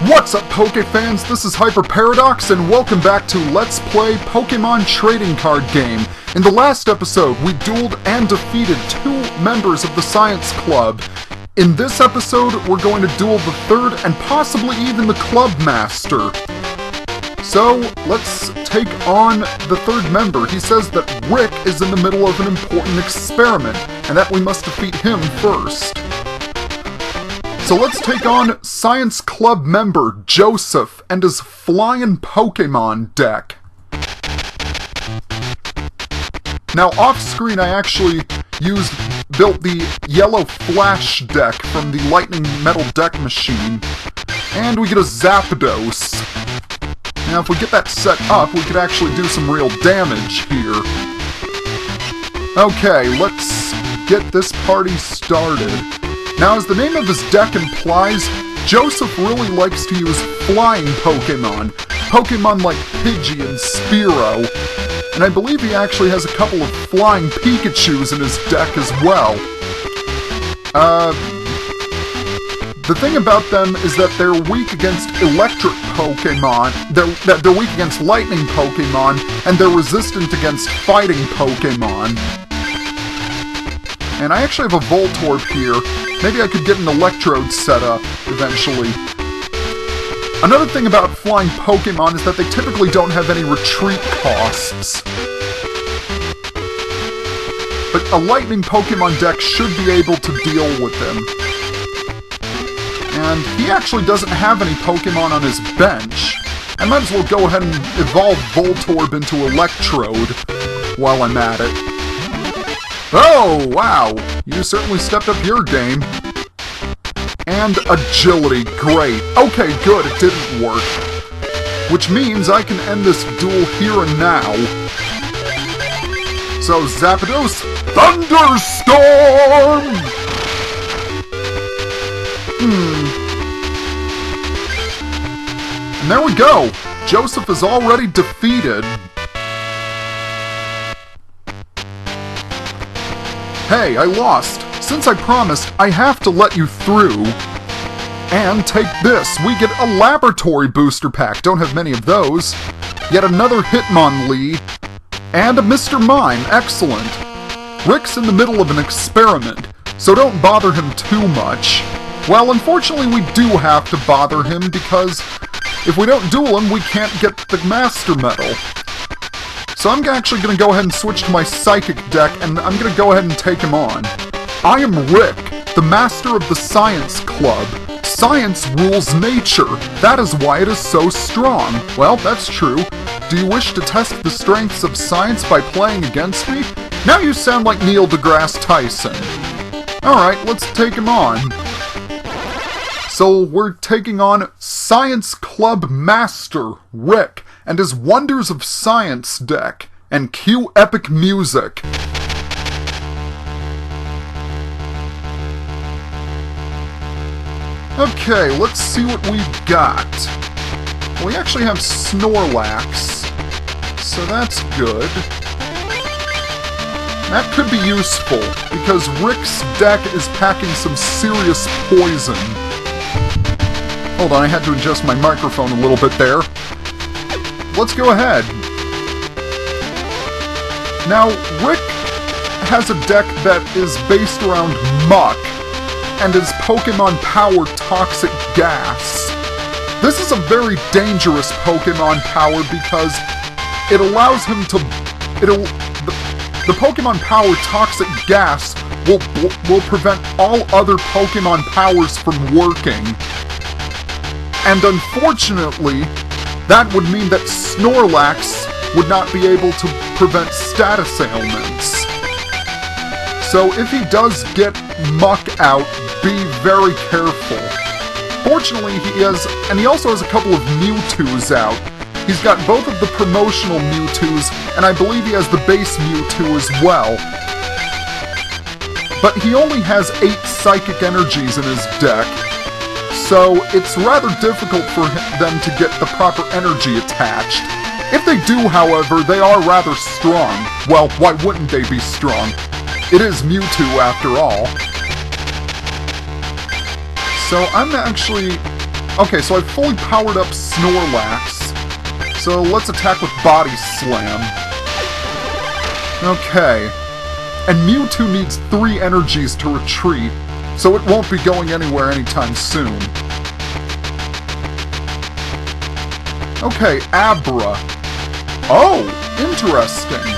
What's up, Poke fans? This is Hyper Paradox, and welcome back to Let's Play Pokemon Trading Card Game. In the last episode, we dueled and defeated 2 members of the Science Club. In this episode, we're going to duel the 3rd and possibly even the Club Master. So, let's take on the 3rd member. He says that Rick is in the middle of an important experiment, and that we must defeat him first. So let's take on Science Club member Joseph and his Flying Pokemon deck. Now off-screen I actually built the Yellow Flash deck from the Lightning Metal deck machine, and we get a Zapdos. Now if we get that set up, we could actually do some real damage here. Okay, let's get this party started. Now, as the name of his deck implies, Joseph really likes to use flying Pokemon. Pokemon like Pidgey and Spearow. And I believe he actually has a couple of flying Pikachus in his deck as well. The thing about them is that they're weak against electric Pokemon, they're weak against lightning Pokemon, and they're resistant against fighting Pokemon. And I actually have a Voltorb here. Maybe I could get an Electrode set up eventually. Another thing about flying Pokemon is that they typically don't have any retreat costs. But a lightning Pokemon deck should be able to deal with them. And he actually doesn't have any Pokemon on his bench. I might as well go ahead and evolve Voltorb into Electrode while I'm at it. Oh, wow! You certainly stepped up your game. And agility, great. Okay, good, it didn't work. Which means I can end this duel here and now. So, Zapdos, Thunderstorm! And there we go! Joseph is already defeated. Hey, I lost. Since I promised, I have to let you through. And take this, we get a Laboratory Booster Pack. Don't have many of those. Yet another Hitmonlee. And a Mr. Mime, excellent. Rick's in the middle of an experiment, so don't bother him too much. Well, unfortunately we do have to bother him because if we don't duel him, we can't get the Master Medal. So I'm actually going to go ahead and switch to my Psychic deck, and I'm going to go ahead and take him on. I am Rick, the master of the Science Club. Science rules nature. That is why it is so strong. Well, that's true. Do you wish to test the strengths of science by playing against me? Now you sound like Neil deGrasse Tyson. Alright, let's take him on. So we're taking on Science Club Master, Rick, and his Wonders of Science deck, and cue epic music. Okay, let's see what we've got. We actually have Snorlax, so that's good. That could be useful, because Rick's deck is packing some serious poison. Hold on, I had to adjust my microphone a little bit there. Let's go ahead. Now, Rick has a deck that is based around Muck, and his Pokemon power Toxic Gas. This is a very dangerous Pokemon power because it allows him to... The Pokemon power Toxic Gas will prevent all other Pokemon powers from working. And unfortunately, that would mean that Snorlax would not be able to prevent status ailments. So if he does get Muck out, be very careful. Fortunately, he also has a couple of Mewtwo's out. He's got both of the promotional Mewtwo's, and I believe he has the base Mewtwo as well. But he only has 8 Psychic Energies in his deck, so it's rather difficult for them to get the proper energy attached. If they do, however, they are rather strong. Well, why wouldn't they be strong? It is Mewtwo after all. So I'm actually Okay, so I've fully powered up Snorlax. So let's attack with Body Slam. Okay. And Mewtwo needs 3 energies to retreat, so it won't be going anywhere anytime soon. Okay, Abra. Oh, interesting.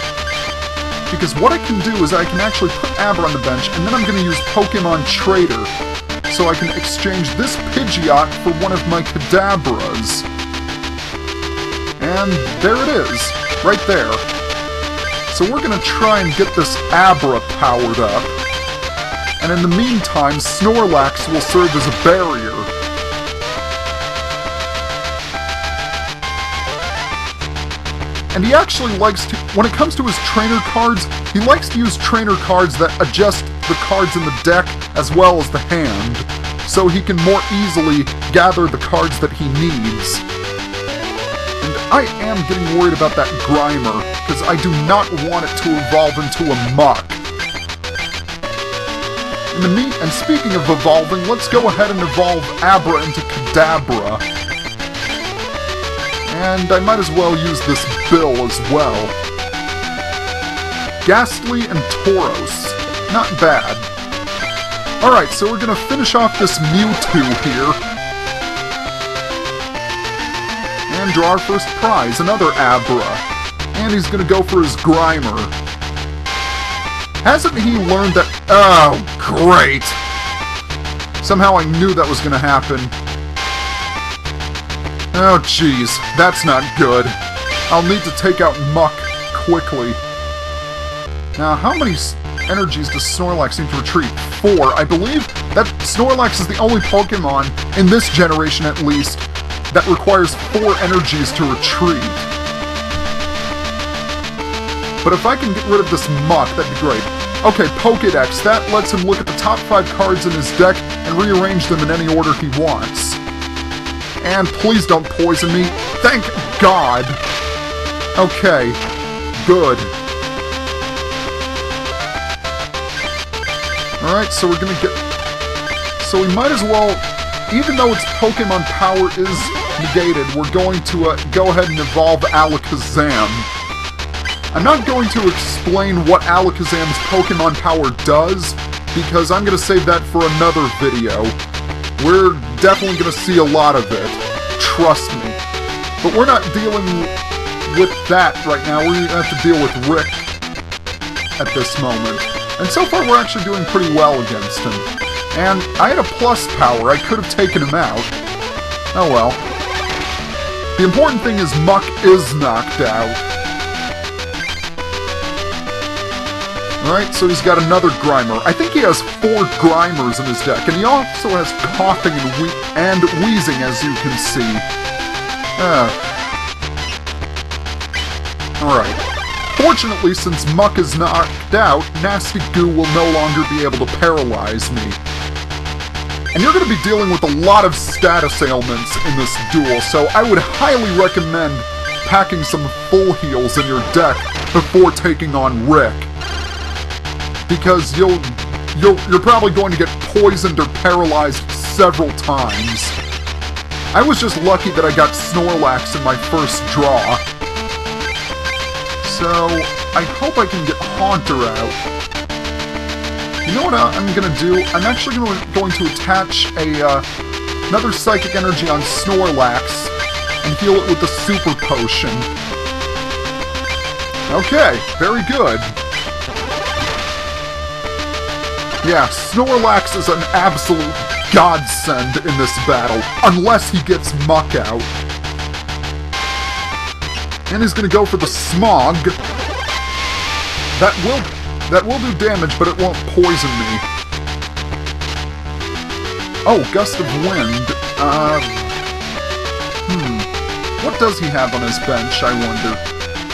Because what I can do is I can actually put Abra on the bench, and then I'm going to use Pokemon Trader, so I can exchange this Pidgeot for one of my Kadabras. And there it is, right there. So we're going to try and get this Abra powered up. And in the meantime, Snorlax will serve as a barrier. And he actually likes to, when it comes to his trainer cards, he likes to use trainer cards that adjust the cards in the deck as well as the hand, so he can more easily gather the cards that he needs. And I am getting worried about that Grimer, because I do not want it to evolve into a Muck. And speaking of evolving, let's go ahead and evolve Abra into Kadabra. And I might as well use this Bill as well. Ghastly and Tauros. Not bad. Alright, so we're gonna finish off this Mewtwo here. And draw our first prize, another Abra. And he's gonna go for his Grimer. Hasn't he learned that... Oh, great! Somehow I knew that was gonna happen. Oh, jeez. That's not good. I'll need to take out Muck quickly. Now, how many energies does Snorlax seem to retreat? 4. I believe that Snorlax is the only Pokemon, in this generation at least, that requires 4 energies to retreat. But if I can get rid of this Muck, that'd be great. Okay, Pokédex. That lets him look at the top 5 cards in his deck and rearrange them in any order he wants. And please don't poison me. Thank God! Okay. Good. Alright, so we're gonna get... So we might as well... Even though its Pokemon power is negated, we're going to go ahead and evolve Alakazam. I'm not going to explain what Alakazam's Pokemon power does, because I'm going to save that for another video. We're definitely going to see a lot of it. Trust me. But we're not dealing with that right now. We're going to have to deal with Rick at this moment. And so far we're actually doing pretty well against him. And I had a plus power. I could have taken him out. Oh well. The important thing is Muck is knocked out. Alright, so he's got another Grimer. I think he has 4 Grimers in his deck, and he also has coughing and wheezing, as you can see. Alright. Fortunately, since Muck is knocked out, Nasty Goo will no longer be able to paralyze me. And you're going to be dealing with a lot of status ailments in this duel, so I would highly recommend packing some full heals in your deck before taking on Rick. Because you're probably going to get poisoned or paralyzed several times. I was just lucky that I got Snorlax in my first draw. So, I hope I can get Haunter out. You know what I'm going to do? I'm actually going to attach another Psychic Energy on Snorlax and heal it with the Super Potion. Okay, very good. Yeah, Snorlax is an absolute godsend in this battle, unless he gets Muck out. And he's gonna go for the Smog. That will do damage, but it won't poison me. Oh, Gust of Wind. What does he have on his bench, I wonder?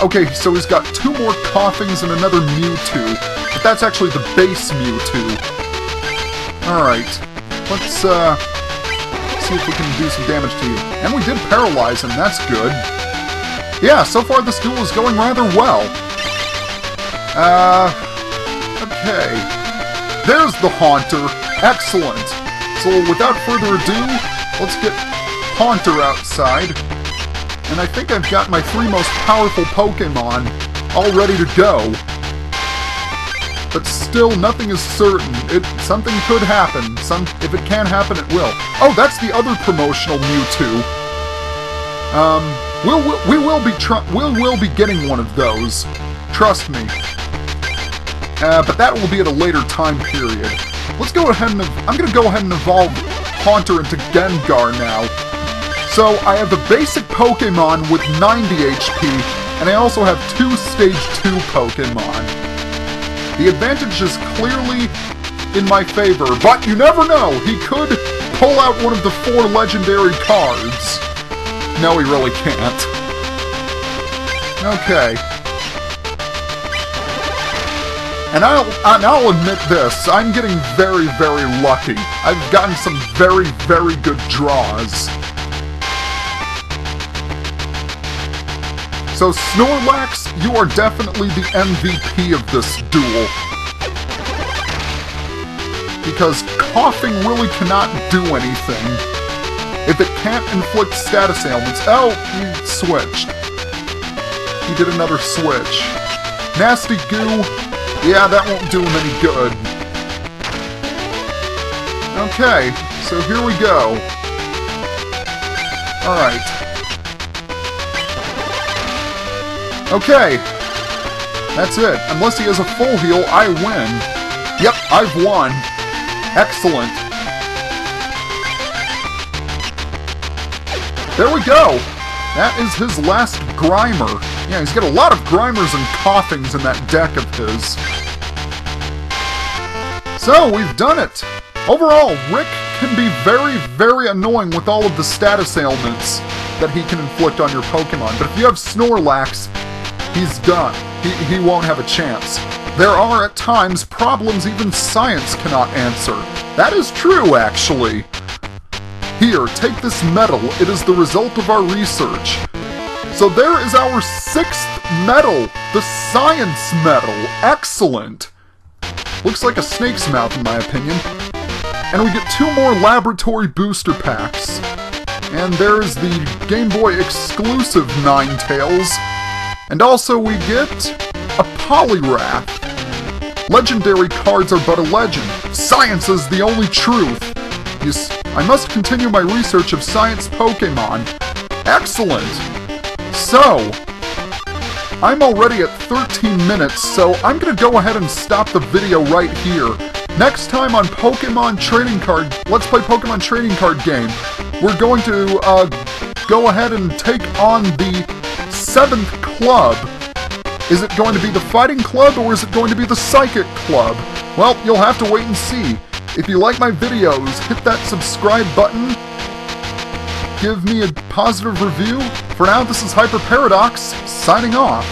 Okay, so he's got 2 more Coughings and another Mewtwo. But that's actually the base Mewtwo. Alright. Let's, see if we can do some damage to you. And we did paralyze him, that's good. Yeah, so far this duel is going rather well. Okay. There's the Haunter. Excellent. So without further ado, let's get Haunter outside. And I think I've got my 3 most powerful Pokemon all ready to go. But still, nothing is certain. Something could happen. If it can happen, it will. Oh, that's the other promotional Mewtwo. We will be getting one of those. Trust me. But that will be at a later time period. Let's go ahead and... I'm gonna go ahead and evolve Haunter into Gengar now. So, I have a basic Pokemon with 90 HP, and I also have 2 Stage 2 Pokemon. The advantage is clearly in my favor, but you never know! He could pull out one of the 4 legendary cards. No, he really can't. Okay. And I'll admit this, I'm getting very, very lucky. I've gotten some very, very good draws. So Snorlax, you are definitely the MVP of this duel. Because coughing really cannot do anything. If it can't inflict status ailments... Oh, he switched. He did another switch. Nasty Goo, yeah, that won't do him any good. Okay, so here we go. Alright. Okay, that's it. Unless he has a full heal, I win. Yep, I've won. Excellent. There we go. That is his last Grimer. Yeah, he's got a lot of Grimers and Coughings in that deck of his. So, we've done it. Overall, Rick can be very, very annoying with all of the status ailments that he can inflict on your Pokemon. But if you have Snorlax, he's done. He won't have a chance. There are, at times, problems even science cannot answer. That is true, actually. Here, take this medal. It is the result of our research. So there is our 6th medal, the Science Medal. Excellent. Looks like a snake's mouth, in my opinion. And we get 2 more laboratory booster packs. And there's the Game Boy exclusive Ninetales. And also we get a Poliwrath. Legendary cards are but a legend. Science is the only truth. I must continue my research of science Pokemon. Excellent! So, I'm already at 13 minutes, so I'm gonna go ahead and stop the video right here. Next time on Pokemon Trading Card, Let's Play Pokemon Trading Card Game, we're going to go ahead and take on the 7th club. Is it going to be the Fighting Club, or is it going to be the Psychic Club? Well, you'll have to wait and see. If you like my videos, hit that subscribe button. Give me a positive review. For now, this is Hyper Paradox, signing off.